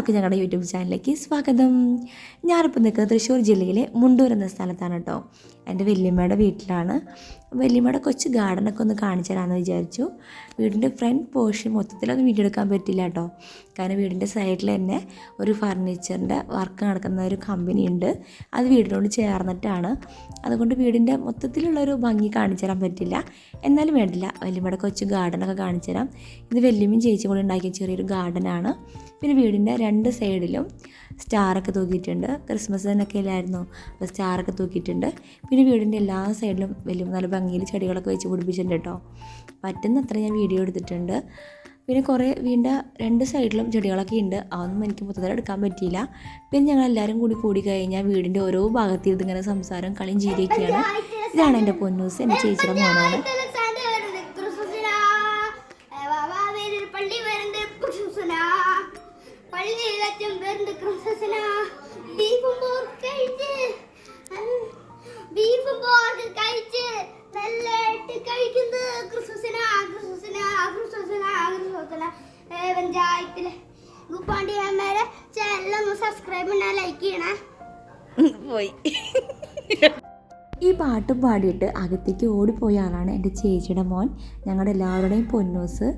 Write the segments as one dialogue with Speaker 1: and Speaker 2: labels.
Speaker 1: എല്ലാവർക്കും ഞങ്ങളുടെ യൂട്യൂബ് ചാനലിലേക്ക് സ്വാഗതം. ഞാനിപ്പോൾ നിൽക്കുന്നത് തൃശ്ശൂർ ജില്ലയിലെ മുണ്ടൂർ എന്ന സ്ഥലത്താണ് കേട്ടോ. എൻ്റെ വല്യമ്മയുടെ വീട്ടിലാണ്. വല്യമ്മയുടെ കൊച്ചു ഗാർഡനൊക്കെ ഒന്ന് കാണിച്ചു തരാമെന്ന് വിചാരിച്ചു. വീടിൻ്റെ ഫ്രണ്ട് പോർഷൻ മൊത്തത്തിലൊന്നും വീഡിയോ എടുക്കാൻ പറ്റില്ല കേട്ടോ. കാരണം വീടിൻ്റെ സൈഡിൽ തന്നെ ഒരു ഫർണിച്ചറിൻ്റെ വർക്ക് നടക്കുന്ന ഒരു കമ്പനി ഉണ്ട്. അത് വീടിനോട് ചേർന്നിട്ടാണ്. അതുകൊണ്ട് വീടിൻ്റെ മൊത്തത്തിലുള്ളൊരു ഭംഗി കാണിച്ചു തരാൻ പറ്റില്ല. എന്നാലും വേണ്ടില്ല, വല്യമ്മയുടെ കൊച്ചു ഗാർഡനൊക്കെ കാണിച്ചു തരാം. ഇത് വല്യമ്മയും ചേച്ചി കൂടെ ഉണ്ടാക്കിയ ചെറിയൊരു ഗാർഡനാണ്. പിന്നെ വീടിൻ്റെ രണ്ട് സൈഡിലും സ്റ്റാറൊക്കെ തൂക്കിയിട്ടുണ്ട്. ക്രിസ്മസ് തന്നെയൊക്കെ ഇല്ലായിരുന്നു, അപ്പോൾ സ്റ്റാറൊക്കെ തൂക്കിയിട്ടുണ്ട്. പിന്നെ വീടിൻ്റെ എല്ലാ സൈഡിലും വലിയ നല്ല ഭംഗിയിൽ ചെടികളൊക്കെ വെച്ച് പിടിപ്പിച്ചിട്ടുണ്ട് കേട്ടോ. പറ്റുന്നത്ര ഞാൻ വീഡിയോ എടുത്തിട്ടുണ്ട്. പിന്നെ കുറേ വീടിൻ്റെ രണ്ട് സൈഡിലും ചെടികളൊക്കെ ഉണ്ട്. അതൊന്നും എനിക്ക് മൊത്തത്തിൽ എടുക്കാൻ പറ്റിയില്ല. പിന്നെ ഞങ്ങളെല്ലാവരും കൂടി കഴിഞ്ഞാൽ വീടിൻ്റെ ഓരോ ഭാഗത്തിൽ ഇതിങ്ങനെ സംസാരം കളിയും ചിരിയൊക്കെയാണ്. ഇതാണ് എൻ്റെ പൊന്നൂസ്, എൻ്റെ ചേച്ചിയുടെ മോനാണ്. ഈ പാട്ടും പാടിയിട്ട് അകത്തേക്ക് ഓടിപ്പോയ ആളാണ് എൻ്റെ ചേച്ചിയുടെ മോൻ, ഞങ്ങളുടെ എല്ലാവരുടെയും പൊന്നൂസ്.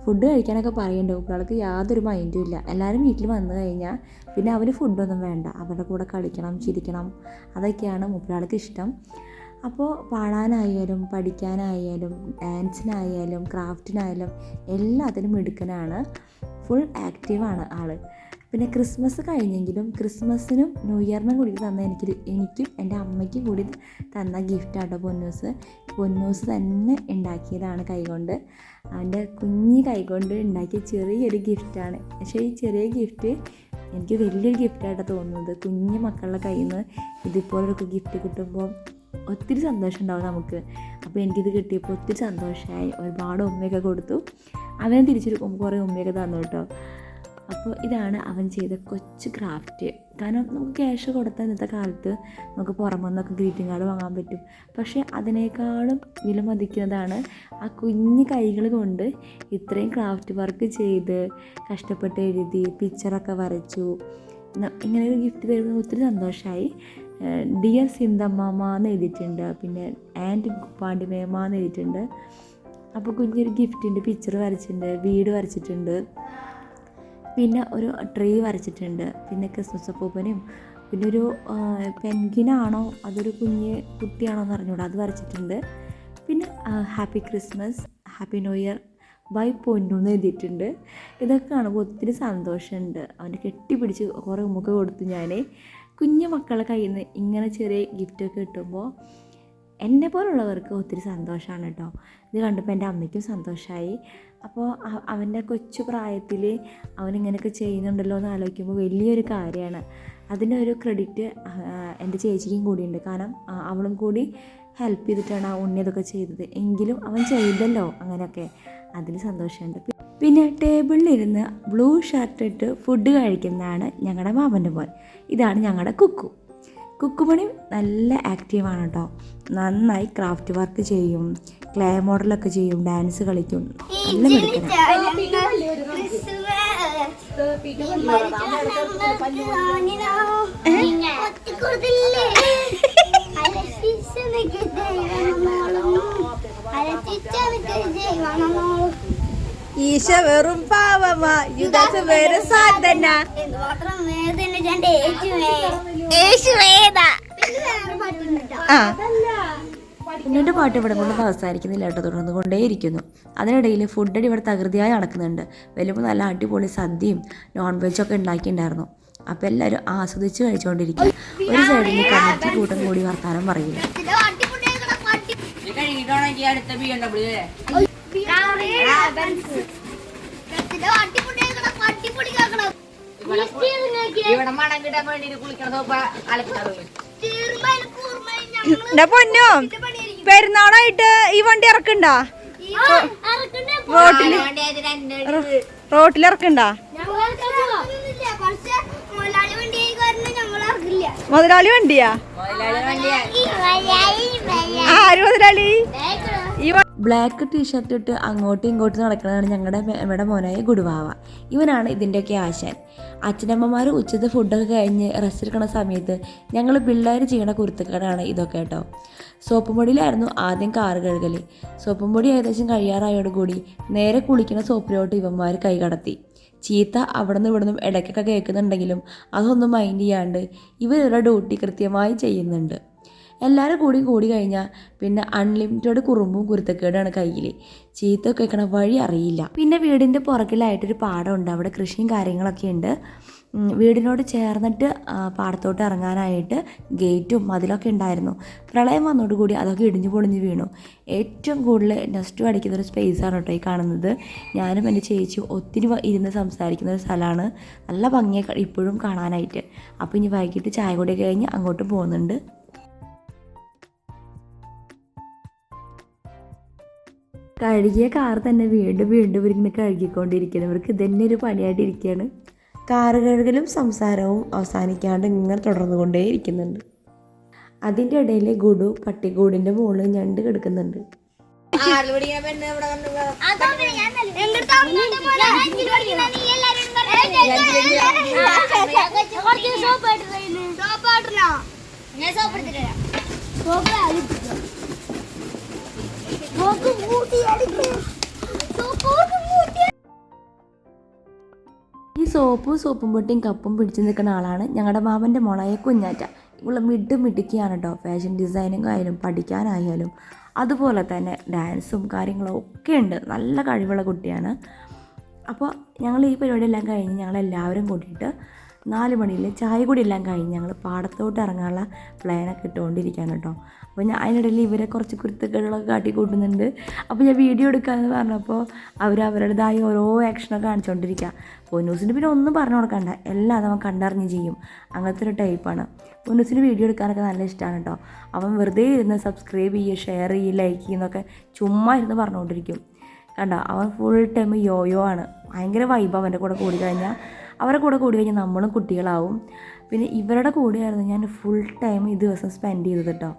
Speaker 1: ഫുഡ് കഴിക്കാനൊക്കെ പറയുന്നുണ്ട്. കുട്ടികൾക്ക് യാതൊരു മൈൻഡും ഇല്ല. എല്ലാവരും വീട്ടിൽ വന്നു കഴിഞ്ഞാൽ പിന്നെ അവന് ഫുഡൊന്നും വേണ്ട, അവരുടെ കൂടെ കളിക്കണം, ചിരിക്കണം, അതൊക്കെയാണ് മൂപ്പരാൾക്ക് ഇഷ്ടം. അപ്പോൾ പാടാനായാലും പഠിക്കാനായാലും ഡാൻസിനായാലും ക്രാഫ്റ്റിനായാലും എല്ലാത്തിനും മിടുക്കനാണ്. ഫുൾ ആക്റ്റീവാണ് ആൾ. പിന്നെ ക്രിസ്മസ് കഴിഞ്ഞെങ്കിലും ക്രിസ്മസിനും ന്യൂ ഇയറിനും കൂടി തന്ന എനിക്കും എൻ്റെ അമ്മയ്ക്കും കൂടി തന്ന ഗിഫ്റ്റാട്ടോ പൊന്നൂസ്. പൊന്നൂസ് തന്നെ ഉണ്ടാക്കിയതാണ് കൈകൊണ്ട്. അവൻ്റെ കുഞ്ഞ് കൈകൊണ്ട് ഉണ്ടാക്കിയ ചെറിയൊരു ഗിഫ്റ്റാണ്. പക്ഷേ ഈ ചെറിയ ഗിഫ്റ്റ് എനിക്ക് വലിയൊരു ഗിഫ്റ്റായിട്ടാണ് തോന്നുന്നത്. കുഞ്ഞു മക്കളുടെ കയ്യിൽ നിന്ന് ഇതുപോലൊരു ഗിഫ്റ്റ് കിട്ടുമ്പോൾ ഒത്തിരി സന്തോഷം ഉണ്ടാവും നമുക്ക്. അപ്പോൾ എനിക്കിത് കിട്ടിയപ്പോൾ ഒത്തിരി സന്തോഷമായി. ഒരുപാട് ഉമ്മയൊക്കെ കൊടുത്തു. അവനെ തിരിച്ചൊരു കുറേ ഉമ്മയൊക്കെ തന്നു കേട്ടോ. അപ്പോൾ ഇതാണ് അവൻ ചെയ്ത കൊച്ചു ക്രാഫ്റ്റ്. കാരണം നമുക്ക് ക്യാഷ് കൊടുത്താൽ ഇന്നത്തെ കാലത്ത് നമുക്ക് പുറമെ നിന്നൊക്കെ ഗ്രീറ്റിംഗ് കാർഡ് വാങ്ങാൻ പറ്റും. പക്ഷേ അതിനേക്കാളും വിലമതിക്കുന്നതാണ് ആ കുഞ്ഞു കൈകൾ കൊണ്ട് ഇത്രയും ക്രാഫ്റ്റ് വർക്ക് ചെയ്ത് കഷ്ടപ്പെട്ട് എഴുതി പിക്ചറൊക്കെ വരച്ചു. ഇങ്ങനെ ഒരു ഗിഫ്റ്റ് തരുന്നത് ഒത്തിരി സന്തോഷമായി. ഡിയർ സിന്തമ്മ എന്ന് എഴുതിയിട്ടുണ്ട്. പിന്നെ ആൻഡ് പാണ്ടിമേമ എന്ന് എഴുതിയിട്ടുണ്ട്. അപ്പോൾ കുഞ്ഞൊരു ഗിഫ്റ്റിൻ്റെ പിക്ചർ വരച്ചിട്ടുണ്ട്, വീട് വരച്ചിട്ടുണ്ട്, പിന്നെ ഒരു ട്രീ വരച്ചിട്ടുണ്ട്, പിന്നെ ക്രിസ്മസ് അപ്പൂപ്പനും, പിന്നെ ഒരു പെൻഗിനാണോ അതൊരു കുട്ടിയാണോ എന്ന് അറിഞ്ഞൂടാ, അത് വരച്ചിട്ടുണ്ട്. പിന്നെ happy Christmas, happy new year bye Ponnu എന്ന് എഴുതിയിട്ടുണ്ട്. ഇതൊക്കെ കാണുമ്പോൾ ഒത്തിരി സന്തോഷമുണ്ട്. അവൻ്റെ കെട്ടിപ്പിടിച്ച് കുറേ ഉമ്മൊക്കെ കൊടുത്തു ഞാൻ. കുഞ്ഞു മക്കളുടെ കയ്യിൽ നിന്ന് ഇങ്ങനെ ചെറിയ ഗിഫ്റ്റൊക്കെ കിട്ടുമ്പോൾ എന്നെ പോലുള്ളവർക്ക് ഒത്തിരി സന്തോഷമാണ് കേട്ടോ. ഇത് കണ്ടപ്പോൾ എൻ്റെ അമ്മയ്ക്കും സന്തോഷമായി. അപ്പോൾ അവൻ്റെ കൊച്ചു പ്രായത്തിൽ അവനിങ്ങനെയൊക്കെ ചെയ്യുന്നുണ്ടല്ലോ എന്ന് ആലോചിക്കുമ്പോൾ വലിയൊരു കാര്യമാണ്. അതിൻ്റെ ഒരു ക്രെഡിറ്റ് എൻ്റെ ചേച്ചിക്കും കൂടിയുണ്ട്. കാരണം അവളും കൂടി ഹെൽപ്പ് ചെയ്തിട്ടാണ് ആ ഉണ്ണി അതൊക്കെ ചെയ്തത്. എങ്കിലും അവൻ ചെയ്തല്ലോ അങ്ങനെയൊക്കെ, അതിൽ സന്തോഷമുണ്ട്. പിന്നെ ടേബിളിലിരുന്ന് ബ്ലൂ ഷർട്ട് ഇട്ട് ഫുഡ് കഴിക്കുന്നതാണ് ഞങ്ങളുടെ മാമൻ്റെ മോൻ. ഇതാണ് ഞങ്ങളുടെ കുക്കുമണി. നല്ല ആക്റ്റീവാണ് കേട്ടോ. നന്നായി ക്രാഫ്റ്റ് വർക്ക് ചെയ്യും, ക്ലേ മോഡലൊക്കെ ചെയ്യും, ഡാൻസ് കളിക്കും. നല്ല മിടുക്കനാണ്. ഈശ വെറും പാവമാ, യുദാസ് വേറെ സാധന. കുഞ്ഞിൻ്റെ പാട്ട് ഇവിടെ കൊണ്ട് അവസാനിക്കുന്നില്ല കേട്ടോ, തുടർന്നു കൊണ്ടേയിരിക്കുന്നു. അതിനിടയിൽ ഫുഡടി ഇവിടെ തകൃതിയായി നടക്കുന്നുണ്ട്. വലിയപ്പോൾ നല്ല അടിപൊളി സദ്യയും നോൺ വെജൊക്കെ ഉണ്ടാക്കിയിട്ടുണ്ടായിരുന്നു. അപ്പോൾ എല്ലാവരും ആസ്വദിച്ച് കഴിച്ചുകൊണ്ടിരിക്കുക. ഒരു സൈഡിൽ കമ്മിറ്റി കൂട്ടം കൂടി വർത്താനം പറയില്ല. പൊന്നോ, പെരുന്നാളായിട്ട് ഈ വണ്ടി ഇറക്കണ്ട, റോട്ടിൽ ഇറക്കണ്ട. മുതലാളി വണ്ടിയാ? ആര് മുതലാളി? ബ്ലാക്ക് ടീഷർട്ട് ഇട്ട് അങ്ങോട്ടും ഇങ്ങോട്ടും നടക്കുന്നതാണ് ഞങ്ങളുടെ മോനായ ഗുഡുവാവ. ഇവനാണ് ഇതിൻ്റെയൊക്കെ ആശാൻ. അച്ഛനമ്മമാർ ഉച്ചത്തെ ഫുഡൊക്കെ കഴിഞ്ഞ് റെസ്റ്റ് എടുക്കുന്ന സമയത്ത് ഞങ്ങൾ പിള്ളേർ ചെയ്യണ കുരുത്തക്കേടാണ് ഇതൊക്കെ കേട്ടോ. സോപ്പും പൊടിയിലായിരുന്നു ആദ്യം കാറ് കഴുകൽ. സോപ്പും പൊടി ഏകദേശം കഴിയാറായോടുകൂടി നേരെ കുളിക്കുന്ന സോപ്പിലോട്ട് ഇവന്മാർ കൈ കടത്തി. ചീത്ത അവിടെ നിന്ന് ഇവിടെ നിന്നും ഇടയ്ക്കൊക്കെ കേൾക്കുന്നുണ്ടെങ്കിലും അതൊന്നും മൈൻഡ് ചെയ്യാണ്ട് ഇവരുടെ ഡ്യൂട്ടി കൃത്യമായി ചെയ്യുന്നുണ്ട്. എല്ലാവരും കൂടി കഴിഞ്ഞാൽ പിന്നെ അൺലിമിറ്റഡ് കുറുമ്പും കുരുത്തക്കേടാണ് കയ്യിൽ. ചീത്ത കേൾക്കണ വഴി അറിയില്ല. പിന്നെ വീടിൻ്റെ പുറകിലായിട്ടൊരു പാടമുണ്ട്, അവിടെ കൃഷിയും കാര്യങ്ങളൊക്കെ ഉണ്ട്. വീടിനോട് ചേർന്നിട്ട് പാടത്തോട്ട് ഇറങ്ങാനായിട്ട് ഗേറ്റും മതിലൊക്കെ ഉണ്ടായിരുന്നു. പ്രളയം വന്നതോടുകൂടി അതൊക്കെ ഇടിഞ്ഞു പൊളിഞ്ഞ് വീണു. ഏറ്റവും കൂടുതൽ നെസ്റ്റ് അടിക്കുന്നൊരു സ്പേസാണ് കേട്ടോ ഈ കാണുന്നത്. ഞാനും എൻ്റെ ചേച്ചിയും ഒത്തിരി ഇരുന്ന് സംസാരിക്കുന്ന ഒരു സ്ഥലമാണ്. നല്ല ഭംഗിയൊക്കെ ഇപ്പോഴും കാണാനായിട്ട്. അപ്പോൾ ഇനി വൈകിട്ട് ചായ കൂടിയൊക്കെ കഴിഞ്ഞ് അങ്ങോട്ട് പോകുന്നുണ്ട്. കഴുകിയ കാർ തന്നെ വീണ്ടും ഇവരിങ്ങനെ കഴുകിക്കൊണ്ടിരിക്കണം. ഇവർക്ക് ഇതന്നെ ഒരു പണിയായിട്ടിരിക്കുകയാണ്. കാറ് കഴുകലും സംസാരവും അവസാനിക്കാണ്ട് ഇങ്ങനെ തുടർന്നുകൊണ്ടേ ഇരിക്കുന്നുണ്ട്. അതിൻ്റെ ഇടയിൽ ഗുഡു പട്ടിക്കൂടിൻ്റെ മുകളിൽ ഞണ്ട് കിടക്കുന്നുണ്ട്. ഈ സോപ്പും പൊട്ടിയും കപ്പും പിടിച്ചു നിൽക്കുന്ന ആളാണ് ഞങ്ങളുടെ മാമൻ്റെ മോളായ കുഞ്ഞാറ്റ. ഇവള് മിടുക്കിയാണ് കേട്ടോ. ഫാഷൻ ഡിസൈനിങ് ആയാലും പഠിക്കാനായാലും അതുപോലെ തന്നെ ഡാൻസും കാര്യങ്ങളും ഒക്കെ ഉണ്ട്. നല്ല കഴിവുള്ള കുട്ടിയാണ്. അപ്പോൾ ഞങ്ങൾ ഈ പരിപാടിയെല്ലാം കഴിഞ്ഞ് ഞങ്ങളെല്ലാവരും കൂട്ടിയിട്ട് 4 മണിയിൽ ചായ കൂടി എല്ലാം കഴിഞ്ഞ് ഞങ്ങൾ പാടത്തോട്ട് ഇറങ്ങാനുള്ള പ്ലാനൊക്കെ ഇട്ടുകൊണ്ടിരിക്കുകയാണ് കേട്ടോ. അപ്പോൾ ഞാൻ അതിനിടയിൽ ഇവരെ കുറച്ച് കുരുത്തക്കേടുകളൊക്കെ കാട്ടിക്കൂട്ടുന്നുണ്ട്. അപ്പോൾ ഞാൻ വീഡിയോ എടുക്കാമെന്ന് പറഞ്ഞപ്പോൾ അവരുടേതായ ഓരോ ആക്ഷനൊക്കെ കാണിച്ചുകൊണ്ടിരിക്കുക. പൊന്നൂസിന് പിന്നെ ഒന്നും പറഞ്ഞു കൊടുക്കണ്ട, എല്ലാം അവൻ കണ്ടറിഞ്ഞ് ചെയ്യും. അങ്ങനത്തെ ഒരു ടൈപ്പാണ്. പൊന്നൂസിന് വീഡിയോ എടുക്കാനൊക്കെ നല്ല ഇഷ്ടമാണ് കേട്ടോ. അവൻ വെറുതെ ഇരുന്ന് സബ്സ്ക്രൈബ് ചെയ്യുക, ഷെയർ ചെയ്യുക, ലൈക്ക് ചെയ്യുന്നൊക്കെ ചുമ്മാ ഇരുന്ന് പറഞ്ഞുകൊണ്ടിരിക്കും. കണ്ടോ, അവൻ ഫുൾ ടൈം യോയോ ആണ്. ഭയങ്കര വൈബ്. അവൻ്റെ കൂടെ കൂടി കഴിഞ്ഞാൽ നമ്മളും കുട്ടികളാവും. പിന്നെ ഇവരുടെ കൂടെയായിരുന്നു ഞാൻ ഫുൾ ടൈം ഈ ദിവസം സ്പെൻഡ് ചെയ്തത് കേട്ടോ.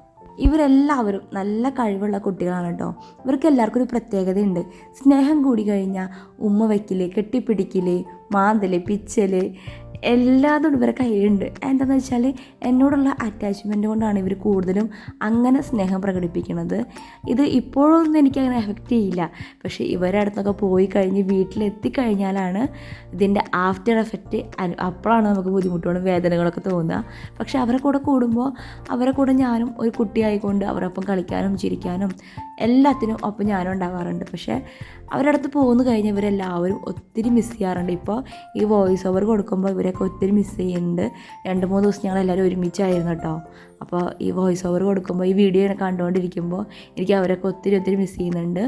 Speaker 1: ഇവരെല്ലാവരും നല്ല കഴിവുള്ള കുട്ടികളാണ് കേട്ടോ. ഇവർക്ക് എല്ലാവർക്കും ഒരു പ്രത്യേകതയുണ്ട്. സ്നേഹം കൂടി കഴിഞ്ഞാൽ ഉമ്മ വയ്ക്കൽ, കെട്ടിപ്പിടിക്കൽ, മാന്തൽ, പിച്ചൽ എല്ലാതും ഇവരെ കയ്യിലുണ്ട്. എന്താണെന്ന് വെച്ചാൽ എന്നോടുള്ള അറ്റാച്ച്മെൻറ്റ് കൊണ്ടാണ് ഇവർ കൂടുതലും അങ്ങനെ സ്നേഹം പ്രകടിപ്പിക്കുന്നത്. ഇത് ഇപ്പോഴൊന്നും എനിക്കങ്ങനെ എഫക്റ്റ് ചെയ്യില്ല. പക്ഷേ ഇവരുടെ അടുത്തൊക്കെ പോയി കഴിഞ്ഞ് വീട്ടിലെത്തിക്കഴിഞ്ഞാലാണ് ഇതിൻ്റെ ആഫ്റ്റർ എഫക്റ്റ്. അപ്പോഴാണ് നമുക്ക് ബുദ്ധിമുട്ടുകളും വേദനകളൊക്കെ തോന്നുക. പക്ഷേ അവരെ കൂടെ കൂടുമ്പോൾ അവരെ കൂടെ ഞാനും ഒരു കുട്ടിയായിക്കൊണ്ട് അവരൊപ്പം കളിക്കാനും ചിരിക്കാനും എല്ലാത്തിനും ഒപ്പം ഞാനും ഉണ്ടാവാറുണ്ട്. പക്ഷേ അവരുടെ അടുത്ത് പോന്നു കഴിഞ്ഞാൽ ഇവരെല്ലാവരും ഒത്തിരി മിസ് ചെയ്യാറുണ്ട്. ഇപ്പോൾ ഈ വോയിസ് ഓവർ കൊടുക്കുമ്പോൾ ഇവരൊക്കെ ഒത്തിരി മിസ് ചെയ്യുന്നുണ്ട്. 2-3 ദിവസം ഞങ്ങളെല്ലാവരും ഒരുമിച്ചായിരുന്നു കേട്ടോ. അപ്പോൾ ഈ വോയിസ് ഓവർ കൊടുക്കുമ്പോൾ ഈ വീഡിയോ കണ്ടുകൊണ്ടിരിക്കുമ്പോൾ എനിക്ക് അവരൊക്കെ ഒത്തിരി മിസ് ചെയ്യുന്നുണ്ട്.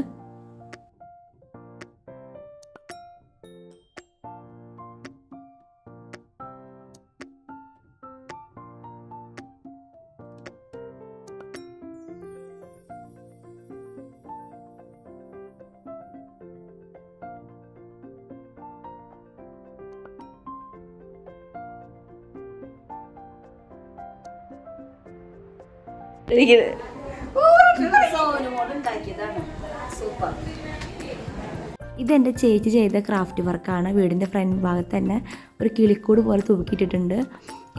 Speaker 1: ഇതെൻ്റെ ചേച്ചി ചെയ്ത ക്രാഫ്റ്റ് വർക്കാണ്. വീടിൻ്റെ ഫ്രണ്ട് ഭാഗത്ത് തന്നെ ഒരു കിളിക്കൂട് പോലെ തൂക്കിയിട്ടിട്ടുണ്ട്.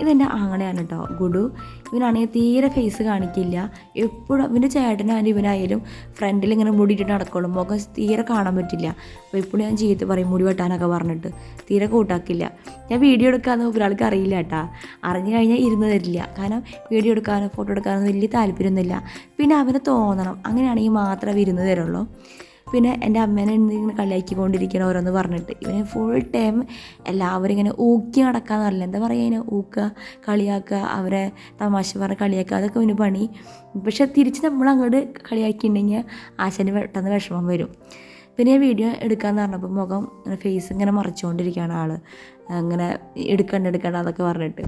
Speaker 1: ഇതെൻ്റെ ആങ്ങളെയാണ് കേട്ടോ, ഗുഡു. ഇവനാണെങ്കിൽ തീരെ ഫേസ് കാണിക്കില്ല. എപ്പോഴും ഇവൻ്റെ ചേട്ടനായാലും ഇവനായാലും ഫ്രണ്ടിൽ ഇങ്ങനെ മുടിയിട്ടിട്ട് നടക്കുള്ളൂ. മുഖം തീരെ കാണാൻ പറ്റില്ല. അപ്പോൾ എപ്പോഴും ഞാൻ ചീത്ത പറയും, മുടി വെട്ടാനൊക്കെ പറഞ്ഞിട്ട് തീരെ കൂട്ടാക്കില്ല. ഞാൻ വീഡിയോ എടുക്കാമെന്ന് ഒരാൾക്ക് അറിയില്ല കേട്ടോ. അറിഞ്ഞു കഴിഞ്ഞാൽ ഇരുന്ന് തരില്ല. കാരണം വീഡിയോ എടുക്കാനോ ഫോട്ടോ എടുക്കാനോ വലിയ താല്പര്യമൊന്നുമില്ല. പിന്നെ അവന് തോന്നണം, അങ്ങനെയാണെങ്കിൽ മാത്രമേ ഇരുന്ന് തരുള്ളൂ. പിന്നെ എൻ്റെ അമ്മേനെ ഇങ്ങനെ കളിയാക്കിക്കൊണ്ടിരിക്കണം ഓരോന്ന് പറഞ്ഞിട്ട്. ഇവന് ഫുൾ ടൈം എല്ലാവരും ഇങ്ങനെ ഊക്കി നടക്കാന്ന് പറയില്ല, എന്താ പറയുക, ഇങ്ങനെ ഊക്കുക, കളിയാക്കുക, അവരെ തമാശ പറഞ്ഞ് കളിയാക്കുക, അതൊക്കെ അവന് പണി. പക്ഷെ തിരിച്ച് നമ്മൾ അങ്ങോട്ട് കളിയാക്കിയിട്ടുണ്ടെങ്കിൽ ആശാന് പെട്ടെന്ന് വിഷമം വരും. പിന്നെ ഞാൻ വീഡിയോ എടുക്കാമെന്ന് പറഞ്ഞപ്പോൾ മുഖം ഫേസ് ഇങ്ങനെ മറച്ചുകൊണ്ടിരിക്കുകയാണ് ആൾ. അങ്ങനെ എടുക്കണ്ട അതൊക്കെ പറഞ്ഞിട്ട്.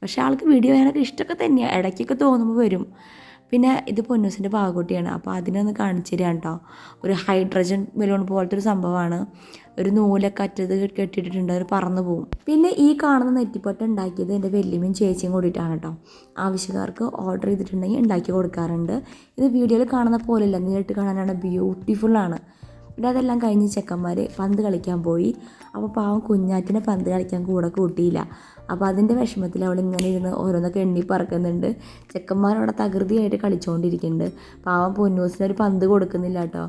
Speaker 1: പക്ഷേ ആൾക്ക് വീഡിയോ ചെയ്യാനൊക്കെ ഇഷ്ടമൊക്കെ തന്നെയാണ്. ഇടയ്ക്കൊക്കെ തോന്നുമ്പോൾ വരും. പിന്നെ ഇത് പൊന്നൂസിൻ്റെ പാവക്കുട്ടിയാണ്. അപ്പോൾ അതിനൊന്ന് കാണിച്ചു തരാം കേട്ടോ. ഒരു ഹൈഡ്രജൻ ബലൂൺ പോലത്തെ ഒരു സംഭവമാണ്. ഒരു നൂലൊക്കെ അറ്റത് കെട്ടിയിട്ടിട്ടുണ്ട്, അത് പറന്നു പോകും. പിന്നെ ഈ കാണുന്ന നെറ്റിപ്പട്ട ഉണ്ടാക്കിയത് എൻ്റെ വല്യമ്മയും ചേച്ചിയും കൂടിയിട്ടാണ് കേട്ടോ. ആവശ്യക്കാർക്ക് ഓർഡർ ചെയ്തിട്ടുണ്ടെങ്കിൽ ഉണ്ടാക്കി കൊടുക്കാറുണ്ട്. ഇത് വീഡിയോയിൽ കാണുന്ന പോലെയല്ല, നേരിട്ട് കാണാനാണ് ബ്യൂട്ടിഫുള്ളാണ്. പിന്നെ അതെല്ലാം കഴിഞ്ഞ് ചെക്കന്മാർ പന്ത് കളിക്കാൻ പോയി. അപ്പോൾ പാവം കുഞ്ഞാറ്റിനെ പന്ത് കളിക്കാൻ കൂടെ കൂട്ടിയില്ല. അപ്പോൾ അതിൻ്റെ വിഷമത്തിൽ അവൾ ഇങ്ങനെ ഇരുന്ന് ഓരോന്നൊക്കെ എണ്ണി പറക്കുന്നുണ്ട്. ചെക്കന്മാരവിടെ തകൃതിയായിട്ട് കളിച്ചുകൊണ്ടിരിക്കുന്നുണ്ട്. പാവം പൊന്നൂസിനൊരു പന്ത് കൊടുക്കുന്നില്ല കേട്ടോ.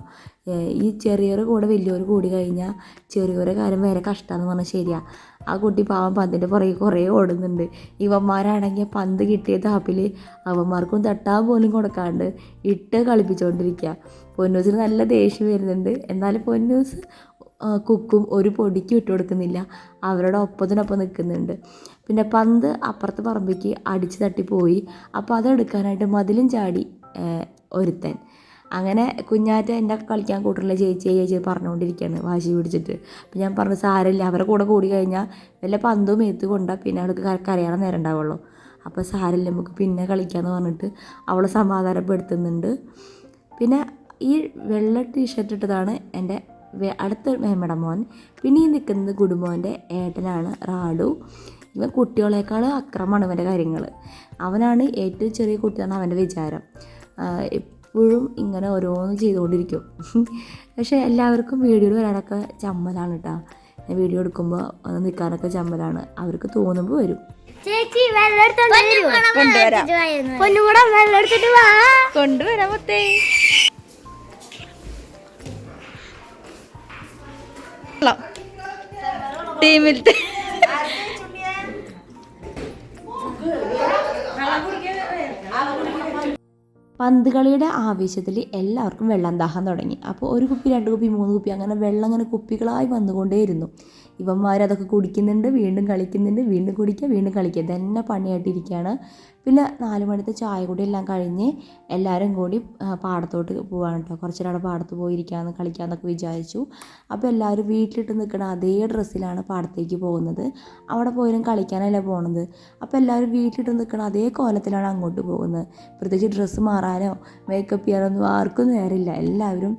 Speaker 1: ഈ ചെറിയൊരു കൂടെ വലിയൊരു കൂടി കഴിഞ്ഞാൽ ചെറിയൊരു കാര്യം വേറെ കഷ്ടമെന്ന് പറഞ്ഞാൽ ശരിയാ. ആ കുട്ടി പാവം പന്തിൻ്റെ പുറകെ കുറേ ഓടുന്നുണ്ട്. ഇവന്മാരാണെങ്കിൽ പന്ത് കിട്ടിയ താപ്പിൽ അവന്മാർക്കും തട്ടാൻ പോലും കൊടുക്കാണ്ട് ഇട്ട് കളിപ്പിച്ചുകൊണ്ടിരിക്കുക. പൊന്നൂസിന് നല്ല ദേഷ്യം വരുന്നുണ്ട്. എന്നാലും പൊന്നൂസ് കുക്കും ഒരു പൊടിക്ക് ഇട്ട് കൊടുക്കുന്നില്ല, അവരുടെ ഒപ്പത്തിനൊപ്പം നിൽക്കുന്നുണ്ട്. പിന്നെ പന്ത് അപ്പുറത്ത് പറമ്പിക്ക് അടിച്ച് തട്ടിപ്പോയി. അപ്പോൾ അതെടുക്കാനായിട്ട് മതിലും ചാടി ഒരുത്തൻ. അങ്ങനെ കുഞ്ഞാറ്റ എൻ്റെ കളിക്കാൻ കൂട്ടുള്ള ചേച്ചി പറഞ്ഞുകൊണ്ടിരിക്കുകയാണ് വാശി പിടിച്ചിട്ട്. അപ്പോൾ ഞാൻ പറഞ്ഞു സാരമില്ല, അവരുടെ കൂടെ കൂടി കഴിഞ്ഞാൽ വല്ല പന്തും മേത്ത് കൊണ്ടാൽ പിന്നെ അവൾക്ക് കരയാൻ നേരം ഉണ്ടാവുള്ളൂ. അപ്പോൾ സാരമില്ല, നമുക്ക് പിന്നെ കളിക്കാമെന്ന് പറഞ്ഞിട്ട് അവളെ സമാധാനപ്പെടുത്തുന്നുണ്ട്. പിന്നെ ഈ വെള്ള ടീഷർട്ട് ഇട്ടതാണ് എൻ്റെ അടുത്ത മേമ്മയുടെ മോൻ. പിന്നെ ഈ നിൽക്കുന്നത് കുടുംബോൻ്റെ ഏട്ടനാണ് റാഡു. ഇവൻ കുട്ടികളെക്കാൾ അക്രമമാണ് ഇവൻ്റെ കാര്യങ്ങൾ. അവനാണ് ഏറ്റവും ചെറിയ കുട്ടിയാണ് അവൻ്റെ വിചാരം. എപ്പോഴും ഇങ്ങനെ ഓരോന്ന് ചെയ്തുകൊണ്ടിരിക്കും. പക്ഷേ എല്ലാവർക്കും വീഡിയോയിൽ വരാനൊക്കെ ചമ്മലാണ് കേട്ടോ. വീഡിയോ എടുക്കുമ്പോൾ നിൽക്കാനൊക്കെ ചമ്മലാണ്. അവർക്ക് തോന്നുമ്പോൾ വരും. കൊണ്ടുവരാം മൊത്തേ. ടീമിലത്തെ പന്ത് കളിയുടെ ആവേശത്തിൽ എല്ലാവർക്കും വെള്ളം ദാഹം തുടങ്ങി. അപ്പോൾ ഒരു കുപ്പി 2 കുപ്പി 3 കുപ്പി അങ്ങനെ വെള്ളം അങ്ങനെ കുപ്പികളായി വന്നുകൊണ്ടേയിരുന്നു. ഇവന്മാരതൊക്കെ കുടിക്കുന്നുണ്ട്, വീണ്ടും കളിക്കുന്നുണ്ട്, വീണ്ടും കുടിക്കുക, വീണ്ടും കളിക്കുക, ഇതന്നെ പണിയായിട്ടിരിക്കുകയാണ്. പിന്നെ 4 മണിത്തെ ചായ കൂടി എല്ലാം കഴിഞ്ഞ് എല്ലാവരും കൂടി പാടത്തോട്ട് പോകാൻ കേട്ടോ. കുറച്ച് നേരം പാടത്ത് പോയിരിക്കാമെന്ന് കളിക്കാമെന്നൊക്കെ വിചാരിച്ചു. അപ്പോൾ എല്ലാവരും വീട്ടിലിട്ട് നിൽക്കുന്ന അതേ ഡ്രസ്സിലാണ് പാടത്തേക്ക് പോകുന്നത്. അവിടെ പോയാലും കളിക്കാനല്ല പോകുന്നത്. അപ്പോൾ എല്ലാവരും വീട്ടിലിട്ട് നിൽക്കുന്ന അതേ കോലത്തിലാണ് അങ്ങോട്ട് പോകുന്നത്. പ്രത്യേകിച്ച് ഡ്രസ്സ് മാറാനോ മേക്കപ്പ് ചെയ്യാനോ ഒന്നും ആർക്കും നേരമില്ല. എല്ലാവരും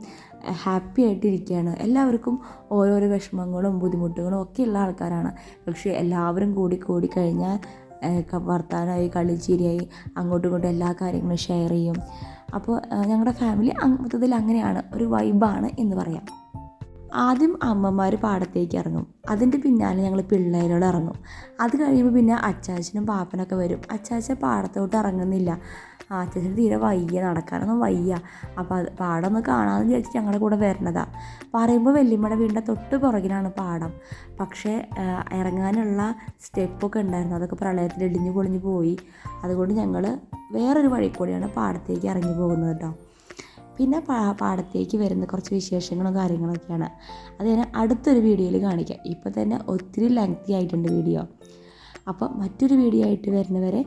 Speaker 1: ഹാപ്പി ആയിട്ടിരിക്കുകയാണ്. എല്ലാവർക്കും ഓരോരോ വിഷമങ്ങളും ബുദ്ധിമുട്ടുകളും ഒക്കെയുള്ള ആൾക്കാരാണ്. പക്ഷേ എല്ലാവരും കൂടി കഴിഞ്ഞാൽ വർത്താനമായി കളിച്ചിരിയായി അങ്ങോട്ടും ഇങ്ങോട്ടും എല്ലാ കാര്യങ്ങളും ഷെയർ ചെയ്യും. അപ്പോൾ ഞങ്ങളുടെ ഫാമിലി മൊത്തത്തിൽ അങ്ങനെയാണ്, ഒരു വൈബാണ് എന്ന് പറയാം. ആദ്യം അമ്മമാർ പാടത്തേക്ക് ഇറങ്ങും, അതിൻ്റെ പിന്നാലെ ഞങ്ങൾ പിള്ളേരോട് ഇറങ്ങും. അത് കഴിയുമ്പോൾ പിന്നെ അച്ചാച്ചനും പാപ്പനൊക്കെ വരും. അച്ചാച്ചൻ പാടത്തോട്ട് ഇറങ്ങുന്നില്ല, അച്ചാച്ചന് തീരെ വയ്യ, നടക്കാനൊന്നും വയ്യ. അപ്പോൾ അത് പാടമൊന്ന് കാണാമെന്ന് വിചാരിച്ച് ഞങ്ങളുടെ കൂടെ വരണതാണ്. പറയുമ്പോൾ വല്യമ്മയുടെ വീടിൻ്റെ തൊട്ട് പുറകിലാണ് പാടം. പക്ഷേ ഇറങ്ങാനുള്ള സ്റ്റെപ്പൊക്കെ ഉണ്ടായിരുന്നു, അതൊക്കെ പ്രളയത്തിൽ ഇടിഞ്ഞു പൊളിഞ്ഞു പോയി. അതുകൊണ്ട് ഞങ്ങൾ വേറൊരു വഴി കൂടിയാണ് പാടത്തേക്ക് ഇറങ്ങി പോകുന്നത് കേട്ടോ. പിന്നെ പാടത്തേക്ക് വരുന്ന കുറച്ച് വിശേഷങ്ങളും കാര്യങ്ങളൊക്കെയാണ്. അത് ഞാൻ അടുത്തൊരു വീഡിയോയിൽ കാണിക്കാം. ഇപ്പോൾ തന്നെ ഒത്തിരി ലെങ്തി ആയിട്ടുണ്ട് വീഡിയോ. അപ്പോൾ മറ്റൊരു വീഡിയോ ആയിട്ട് വരുന്നവരെ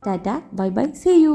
Speaker 1: ടാറ്റ, ബൈ ബൈ, സീ യു.